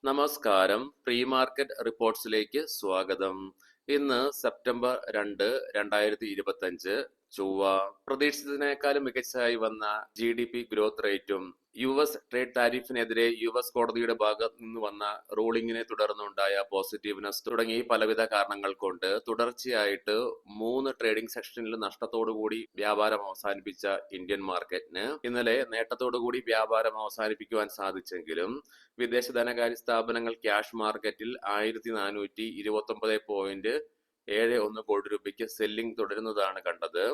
നമസ്കാരം. Pre market റിപ്പോർട്ട്സിലേക്ക് സ്വാഗതം. ഇന്ന് സെപ്റ്റംബർ 2, 2025 ചൊവ്വ. പ്രതീക്ഷിച്ചതിനേക്കാളും മികച്ചതായി വന്ന GDP ഗ്രോത്ത് റേറ്റും US ട്രേഡ് താരിഫിനെതിരെ US കോടതിയുടെ ഭാഗത്ത് നിന്ന് വന്ന റൂളിംഗിനെ തുടർന്നുണ്ടായ പോസിറ്റീവ്നെസ് തുടങ്ങി പലവിധ കാരണങ്ങൾ കൊണ്ട് തുടർച്ചയായിട്ട് 3 ട്രേഡിംഗ് സെഷനിൽ നഷ്ടത്തോടുകൂടി വ്യാപാരം അവസാനിപ്പിച്ച ഇന്ത്യൻ മാർക്കറ്റിന് ഇന്നലെ നേട്ടത്തോടുകൂടി വ്യാപാരം അവസാനിപ്പിക്കുവാൻ സാധിച്ചെങ്കിലും വിദേശ ധനകാര്യ സ്ഥാപനങ്ങൾ ക്യാഷ് മാർക്കറ്റിൽ 1429.71 കോടി രൂപയ്ക്ക് സെല്ലിംഗ് തുടരുന്നതാണ് കണ്ടത്.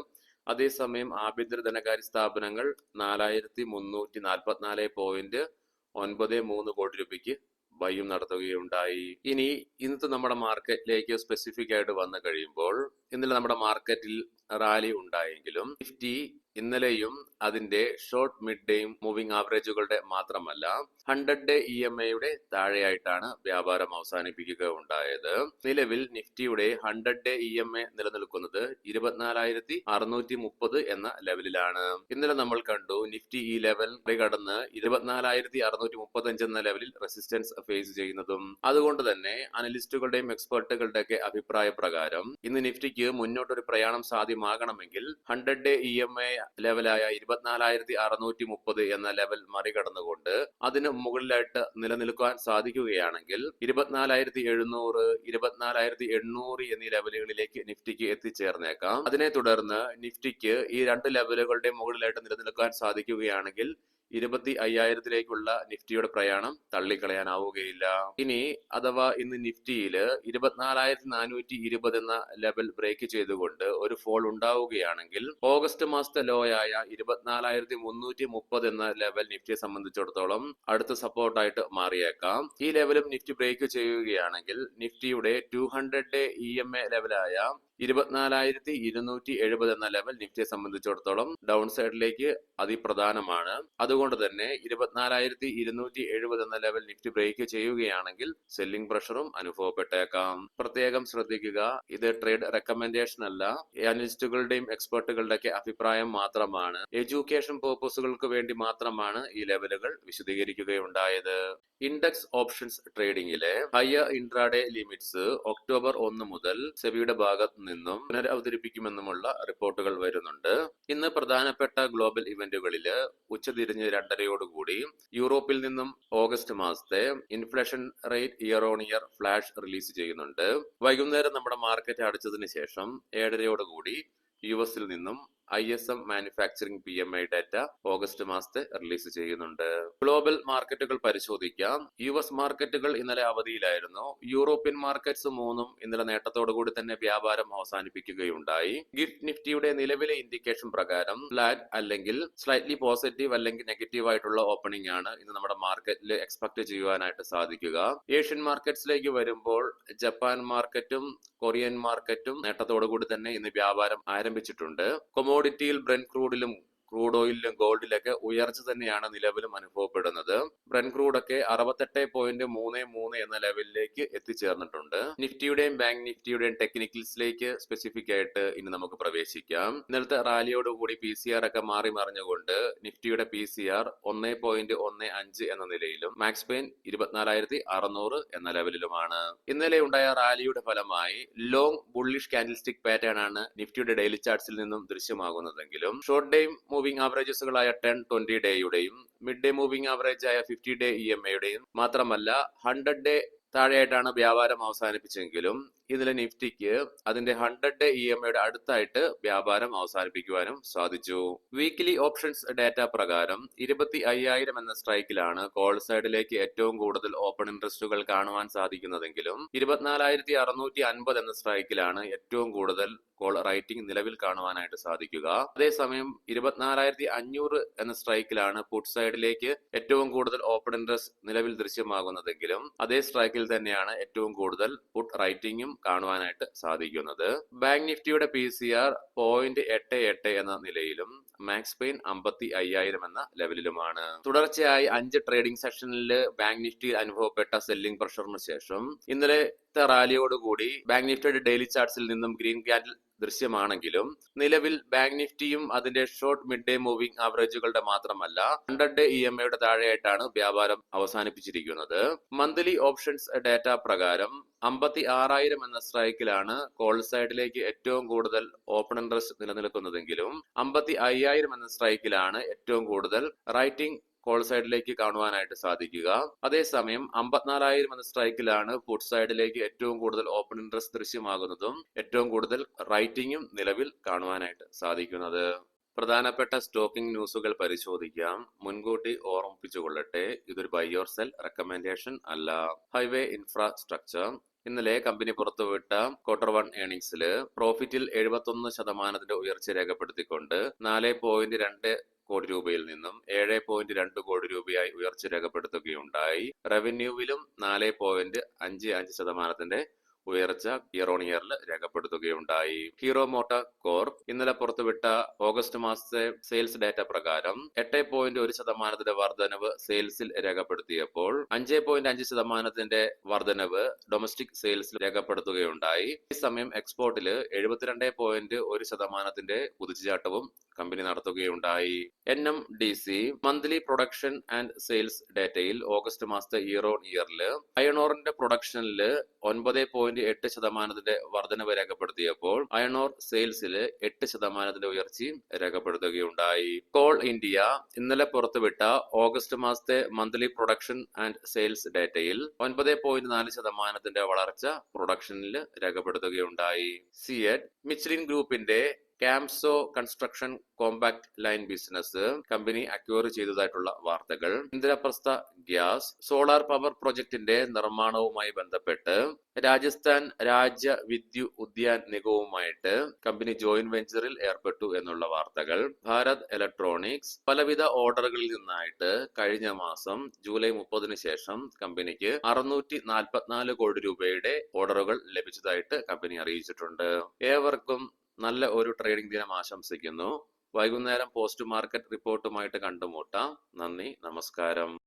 അതേസമയം ആഭ്യന്തര ധനകാര്യ സ്ഥാപനങ്ങൾ 4394.93 കോടി രൂപയ്ക്ക് ബൈയും നടത്തുകയുണ്ടായി. ഇനി ഇന്നത്തെ നമ്മുടെ മാർക്കറ്റിലേക്ക് സ്പെസിഫിക് ആയിട്ട് വന്നു കഴിയുമ്പോൾ ഇന്നലെ നമ്മുടെ മാർക്കറ്റിൽ റാലി ഉണ്ടായെങ്കിലും നിഫ്റ്റി ഇന്നലെയും അതിന്റെ ഷോർട്ട് മിഡ് ഡേയും മൂവിംഗ് ആവറേജുകളുടെ മാത്രമല്ല 100-ഡേ EMAയുടെ താഴെയായിട്ടാണ് വ്യാപാരം അവസാനിപ്പിക്കുക ഉണ്ടായത്. നിലവിൽ നിഫ്റ്റിയുടെ 100-ഡേ EMA നിലനിൽക്കുന്നത് 24,630 എന്ന ലെവലിലാണ്. ഇന്നലെ നമ്മൾ കണ്ടു നിഫ്റ്റി ഈ ലെവൽ മറികടന്ന് 24,635 എന്ന ലെവലിൽ റെസിസ്റ്റൻസ് ഫേസ് ചെയ്യുന്നതും. അതുകൊണ്ട് തന്നെ അനലിസ്റ്റുകളുടെയും എക്സ്പെർട്ടുകളുടെയൊക്കെ അഭിപ്രായ പ്രകാരം ഇന്ന് നിഫ്റ്റിക്ക് മുന്നോട്ടൊരു പ്രയാണം സാധ്യമാകണമെങ്കിൽ 100-ഡേ EMA ലെവലായ 24,630 എന്ന ലെവൽ മറികടന്നുകൊണ്ട് അതിന് മുകളിലായിട്ട് നിലനിൽക്കാൻ സാധിക്കുകയാണെങ്കിൽ 24,700, 24,800 എന്നീ ലെവലുകളിലേക്ക് നിഫ്റ്റിക്ക് എത്തിച്ചേർന്നേക്കാം. അതിനെ തുടർന്ന് നിഫ്റ്റിക്ക് ഈ രണ്ട് ലെവലുകളുടെ മുകളിലായിട്ട് നിലനിൽക്കാൻ സാധിക്കുകയാണെങ്കിൽ 25,000-ലേക്കുള്ള നിഫ്റ്റിയുടെ പ്രയാണം തള്ളിക്കളയാനാവുകയില്ല. ഇനി അഥവാ ഇന്ന് നിഫ്റ്റിയിൽ 24,420 എന്ന ലെവൽ ബ്രേക്ക് ചെയ്തുകൊണ്ട് ഒരു ഫോൾ ഉണ്ടാവുകയാണെങ്കിൽ ഓഗസ്റ്റ് മാസത്തെ ലോ ആയ 24,330 എന്ന ലെവൽ നിഫ്റ്റിയെ സംബന്ധിച്ചിടത്തോളം അടുത്ത സപ്പോർട്ടായിട്ട് മാറിയേക്കാം. ഈ ലെവലും നിഫ്റ്റി ബ്രേക്ക് ചെയ്യുകയാണെങ്കിൽ നിഫ്റ്റിയുടെ 200-ഡേ EMA ലെവലായ 24,270 എന്ന ലെവൽ നിഫ്റ്റിയെ സംബന്ധിച്ചിടത്തോളം ഡൗൺ സൈഡിലേക്ക് അതിപ്രധാനമാണ്. അതുകൊണ്ട് തന്നെ 24,270 എന്ന ലെവൽ നിഫ്റ്റി ബ്രേക്ക് ചെയ്യുകയാണെങ്കിൽ സെല്ലിംഗ് പ്രഷറും അനുഭവപ്പെട്ടേക്കാം. പ്രത്യേകം ശ്രദ്ധിക്കുക, ഇത് ട്രേഡ് റെക്കമെൻഡേഷൻ അല്ല, അനലിസ്റ്റുകളുടെയും എക്സ്പെർട്ടുകളുടെയൊക്കെ അഭിപ്രായം മാത്രമാണ്. എഡ്യൂക്കേഷൻ പർപ്പസുകൾക്ക് വേണ്ടി മാത്രമാണ് ഈ ലെവലുകൾ വിശദീകരിക്കുകയുണ്ടായത്. ഇൻഡെക്സ് ഓപ്ഷൻസ് ട്രേഡിംഗിലെ ഹയർ ഇൻട്രാഡേ ലിമിറ്റ്സ് ഒക്ടോബർ 1 മുതൽ സെബിയുടെ ഭാഗത്ത് നിന്നും പുനരവതരിപ്പിക്കുമെന്നുമുള്ള റിപ്പോർട്ടുകൾ വരുന്നുണ്ട്. ഇന്ന് പ്രധാനപ്പെട്ട ഗ്ലോബൽ ഇവന്റുകളില് ഉച്ചതിരിഞ്ഞ് 2:30 യൂറോപ്പിൽ നിന്നും ഓഗസ്റ്റ് മാസത്തെ inflation rate year on year flash release ചെയ്യുന്നുണ്ട്. വൈകുന്നേരം നമ്മുടെ മാർക്കറ്റ് അടച്ചതിന് ശേഷം 7:30 US-ൽ നിന്നും ISM manufacturing PMI data August മാസത്തെ റിലീസ് ചെയ്യുന്നുണ്ട്. ഗ്ലോബൽ മാർക്കറ്റുകൾ പരിശോധിക്കാം. US മാർക്കറ്റുകൾ ഇന്നലെ അവധിയിലായിരുന്നു. യൂറോപ്യൻ മാർക്കറ്റ്സ് 3 ഇന്നലെ നേട്ടത്തോടുകൂടി തന്നെ വ്യാപാരം അവസാനിപ്പിക്കുകയുണ്ടായി. ഗിഫ്റ്റ് നിഫ്റ്റിയുടെ നിലവിലെ ഇൻഡിക്കേഷൻ പ്രകാരം ഫ്ലാറ്റ് അല്ലെങ്കിൽ സ്ലൈറ്റ്ലി പോസിറ്റീവ് അല്ലെങ്കിൽ നെഗറ്റീവ് ആയിട്ടുള്ള ഓപ്പണിംഗ് ആണ് ഇന്ന് നമ്മുടെ മാർക്കറ്റിൽ എക്സ്പെക്ട് ചെയ്യുവാനായിട്ട് സാധിക്കുക. ഏഷ്യൻ മാർക്കറ്റ്സിലേക്ക് വരുമ്പോൾ ജപ്പാൻ മാർക്കറ്റും കൊറിയൻ മാർക്കറ്റും നേട്ടത്തോടുകൂടി തന്നെ ഇന്ന് വ്യാപാരം ആരംഭിച്ചിട്ടുണ്ട്. കൊമോഡിറ്റിയിൽ ബ്രെന്റ് ക്രൂഡിലും ക്രൂഡ് ഓയിലിലും ഗോൾഡിലൊക്കെ ഉയർച്ച തന്നെയാണ് നിലവിലും അനുഭവപ്പെടുന്നത്. ബ്രെന്റ് ക്രൂഡൊക്കെ 68.33 എന്ന ലെവലിലേക്ക് എത്തിച്ചേർന്നിട്ടുണ്ട്. നിഫ്റ്റിയുടെയും ബാങ്ക് നിഫ്റ്റിയുടെയും ടെക്നിക്കൽസിലേക്ക് സ്പെസിഫിക് ആയിട്ട് ഇനി നമുക്ക് പ്രവേശിക്കാം. ഇന്നലത്തെ റാലിയോടുകൂടി PCR ഒക്കെ മാറി മറിഞ്ഞുകൊണ്ട് നിഫ്റ്റിയുടെ PCR 1.15 എന്ന നിലയിലും മാക്സ് പെയിൻ 24,600 എന്ന ലെവലിലുമാണ്. ഇന്നലെ ഉണ്ടായ റാലിയുടെ ഫലമായി ലോങ് ബുള്ളിഷ് കാൻഡിൽസ്റ്റിക് പാറ്റേൺ ആണ് നിഫ്റ്റിയുടെ ഡെയിലി ചാർട്ട്സിൽ നിന്നും ദൃശ്യമാകുന്നതെങ്കിലും ഷോർട്ട് ഡേ മൂവിംഗ് ആവറേജസുകളായ 10-20 ഡേയുടെയും മിഡ് ഡേ മൂവിംഗ് ആവറേജ് ആയ 50-ഡേ EMAയുടെയും മാത്രമല്ല 100-ഡേ താഴെയായിട്ടാണ് വ്യാപാരം അവസാനിപ്പിച്ചെങ്കിലും ഇന്നലെ നിഫ്റ്റിക്ക് അതിന്റെ 100-ഡേ EMAയുടെ അടുത്തായിട്ട് വ്യാപാരം അവസാനിപ്പിക്കുവാനും സാധിച്ചു. വീക്കിലി ഓപ്ഷൻസ് ഡാറ്റ പ്രകാരം 25,000 എന്ന സ്ട്രൈക്കിലാണ് കോൾ സൈഡിലേക്ക് ഏറ്റവും കൂടുതൽ ഓപ്പൺ ഇൻട്രസ്റ്റുകൾ കാണുവാൻ സാധിക്കുന്നതെങ്കിലും 24,650 എന്ന സ്ട്രൈക്കിലാണ് ഏറ്റവും കൂടുതൽ കോൾ റൈറ്റിംഗ് നിലവിൽ കാണുവാനായിട്ട് സാധിക്കുക. അതേസമയം 24,500 എന്ന സ്ട്രൈക്കിലാണ് പുട്ട് സൈഡിലേക്ക് ഏറ്റവും കൂടുതൽ ഓപ്പൺ ഇൻട്രസ്റ്റ് നിലവിൽ ദൃശ്യമാകുന്നതെങ്കിലും അതേ സ്ട്രൈക്കിൽ തന്നെയാണ് ഏറ്റവും കൂടുതൽ പുട്ട് റൈറ്റിംഗും കാണുവാനായിട്ട് സാധിക്കുന്നത്. ബാങ്ക് നിഫ്റ്റിയുടെ PCR 0.88 എന്ന നിലയിലും മാക്സ് പെയിൻ 55,000 എന്ന ലെവലിലുമാണ്. തുടർച്ചയായി 5 ട്രേഡിംഗ് സെഷനിൽ ബാങ്ക് നിഫ്റ്റിയിൽ അനുഭവപ്പെട്ട സെല്ലിംഗ് പ്രഷറിന് ശേഷം ഇന്നലെ റാലിയോടുകൂടി ബാങ്ക് നിഫ്റ്റിയുടെ ഡെയിലി ചാർട്ട്സിൽ നിന്നും ഗ്രീൻ ക്യാൻഡിൽ ദൃശ്യമാണെങ്കിലും നിലവിൽ ബാങ്ക് നിഫ്റ്റിയും അതിന്റെ ഷോർട്ട് മിഡ് ഡേ മൂവിംഗ് ആവറേജുകളുടെ മാത്രമല്ല 100-ഡേ EMA താഴെയായിട്ടാണ് വ്യാപാരം അവസാനിപ്പിച്ചിരിക്കുന്നത്. മന്ത്ലി ഓപ്ഷൻസ് ഡാറ്റ പ്രകാരം 56,000 എന്ന സ്ട്രൈക്കിലാണ് കോൾ സൈഡിലേക്ക് ഏറ്റവും കൂടുതൽ ഓപ്പൺ ഇൻട്രസ്റ്റ് നിലനിൽക്കുന്നതെങ്കിലും 55,000 എന്ന സ്ട്രൈക്കിലാണ് ഏറ്റവും കൂടുതൽ റൈറ്റിംഗ് കോൾ സൈഡിലേക്ക് കാണുവാനായിട്ട് സാധിക്കുക. അതേസമയം 54,000 എന്ന സ്ട്രൈക്കിലാണ് പുട്ട് സൈഡിലേക്ക് ഏറ്റവും കൂടുതൽ ഓപ്പൺ ഇൻട്രസ്റ്റ് ദൃശ്യമാകുന്നതും ഏറ്റവും കൂടുതൽ റൈറ്റിംഗും നിലവിൽ കാണുവാനായിട്ട് സാധിക്കുന്നത്. പ്രധാനപ്പെട്ട സ്റ്റോക്കിംഗ് ന്യൂസുകൾ പരിശോധിക്കാം. മുൻകൂട്ടി ഓർമ്മിപ്പിച്ചുകൊള്ളട്ടെ, ഇതൊരു ബൈ ഓർ സെൽ റെക്കമെൻഡേഷൻ അല്ല. ഹൈവേ ഇൻഫ്രാസ്ട്രക്ചർ ഇന്നലെ കമ്പനി പുറത്തുവിട്ട Q1 ഏർണിംഗ്സിൽ പ്രോഫിറ്റിൽ 71% ഉയർച്ച രേഖപ്പെടുത്തിക്കൊണ്ട് 4.2 കോടി രൂപയിൽ നിന്നും 7.2 കോടി രൂപയായി ഉയർച്ച രേഖപ്പെടുത്തുകയുണ്ടായി. റവന്യൂവിലും 4.55% ഉയർച്ച ഇയർ ഓൺ ഇയറിൽ രേഖപ്പെടുത്തുകയുണ്ടായി. ഹീറോ മോട്ടോർ കോർപ്പ് ഇന്നലെ പുറത്തുവിട്ട ഓഗസ്റ്റ് മാസത്തെ സെയിൽസ് ഡാറ്റ പ്രകാരം 8.1% വർധനവ് സെയിൽസിൽ രേഖപ്പെടുത്തിയപ്പോൾ 5.5% വർധനവ് ഡൊമസ്റ്റിക് സെയിൽസിൽ രേഖപ്പെടുത്തുകയുണ്ടായി. ഈ സമയം എക്സ്പോർട്ടിൽ 72.1% കുതിച്ചുചാട്ടവും കമ്പനി നടത്തുകയുണ്ടായി. NMDC monthly production and sales ഡാറ്റയിൽ ഓഗസ്റ്റ് മാസത്തെ ഇയർ ഓൺ ഇയറിൽ അയൺ ഓറിന്റെ പ്രൊഡക്ഷനിൽ 9.8% വർധനവ് രേഖപ്പെടുത്തിയപ്പോൾ അയൺ ഓർ സെയിൽസിൽ 8% ഉയർച്ചയും രേഖപ്പെടുത്തുകയുണ്ടായി. കോൾ ഇന്ത്യ ഇന്നലെ പുറത്തുവിട്ട ഓഗസ്റ്റ് മാസത്തെ മന്ത്ലി പ്രൊഡക്ഷൻ ആൻഡ് സെയിൽസ് ഡാറ്റയിൽ 9.4% വളർച്ച പ്രൊഡക്ഷനിൽ രേഖപ്പെടുത്തുകയുണ്ടായി. സിയറ്റ് മിച്ചലിൻ ഗ്രൂപ്പിന്റെ Camso construction compact line business company acquire ചെയ്തതായിട്ടുള്ള വാർത്തകൾ. ഇന്ദ്രപ്രസ്ഥ ഗ്യാസ് സോളാർ പവർ പ്രൊജക്ടിന്റെ നിർമ്മാണവുമായി ബന്ധപ്പെട്ട് രാജസ്ഥാൻ രാജ്യ വിദ്യുത് ഉദ്യാൻ നിഗവുമായിട്ട് കമ്പനി ജോയിന്റ് വെഞ്ചറിൽ ഏർപ്പെട്ടു എന്നുള്ള വാർത്തകൾ. ഭാരത് ഇലക്ട്രോണിക്സ് പലവിധ ഓർഡറുകളിൽ നിന്നായിട്ട് കഴിഞ്ഞ മാസം ജൂലൈ 30 ശേഷം കമ്പനിക്ക് 644 കോടി രൂപയുടെ ഓർഡറുകൾ ലഭിച്ചതായിട്ട് കമ്പനി അറിയിച്ചിട്ടുണ്ട്. ഏവർക്കും നല്ല ഒരു ട്രേഡിംഗ് ദിനം ആശംസിക്കുന്നു. വൈകുന്നേരം പോസ്റ്റ് മാർക്കറ്റ് റിപ്പോർട്ടുമായിട്ട് കണ്ടുമുട്ടാം. നന്ദി, നമസ്കാരം.